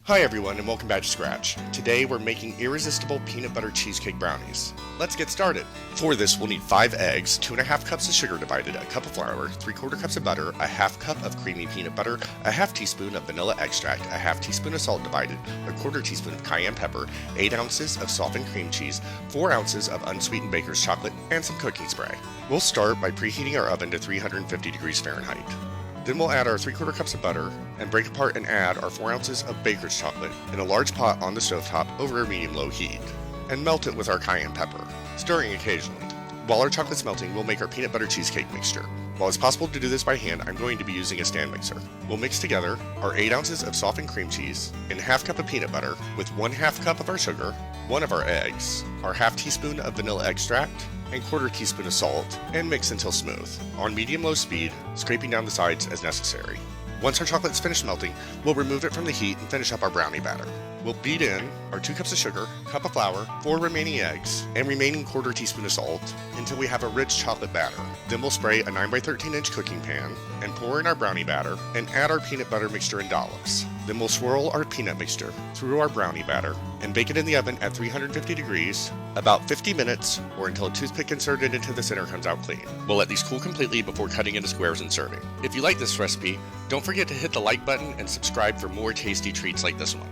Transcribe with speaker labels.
Speaker 1: Hi everyone and welcome back to Scratch. Today we're making irresistible peanut butter cheesecake brownies. Let's get started. For this we'll need 5 eggs, 2.5 cups of sugar divided, a cup of flour, 3/4 cups of butter, a half cup of creamy peanut butter, a half teaspoon of vanilla extract, a half teaspoon of salt divided, a 1/4 teaspoon of cayenne pepper, 8 ounces of softened cream cheese, 4 ounces of unsweetened baker's chocolate, and some cooking spray. We'll start by preheating our oven to 350 degrees Fahrenheit. Then we'll add our 3/4 cups of butter and break apart and add our 4 ounces of baker's chocolate in a large pot on the stovetop over a medium-low heat, and melt it with our cayenne pepper, stirring occasionally. While our chocolate's melting, we'll make our peanut butter cheesecake mixture. While it's possible to do this by hand, I'm going to be using a stand mixer. We'll mix together our 8 ounces of softened cream cheese and a half cup of peanut butter with 1/2 cup of our sugar, 1 of our eggs, our half teaspoon of vanilla extract, and 1/4 teaspoon of salt, and mix until smooth, on medium-low speed, scraping down the sides as necessary. Once our chocolate's finished melting, we'll remove it from the heat and finish up our brownie batter. We'll beat in our 2 cups of sugar, cup of flour, 4 remaining eggs, and remaining 1/4 teaspoon of salt until we have a rich chocolate batter. Then we'll spray a 9 by 13 inch cooking pan and pour in our brownie batter and add our peanut butter mixture in dollops. Then we'll swirl our peanut mixture through our brownie batter and bake it in the oven at 350 degrees about 50 minutes or until a toothpick inserted into the center comes out clean. We'll let these cool completely before cutting into squares and serving. If you like this recipe, don't forget to hit the like button and subscribe for more tasty treats like this one.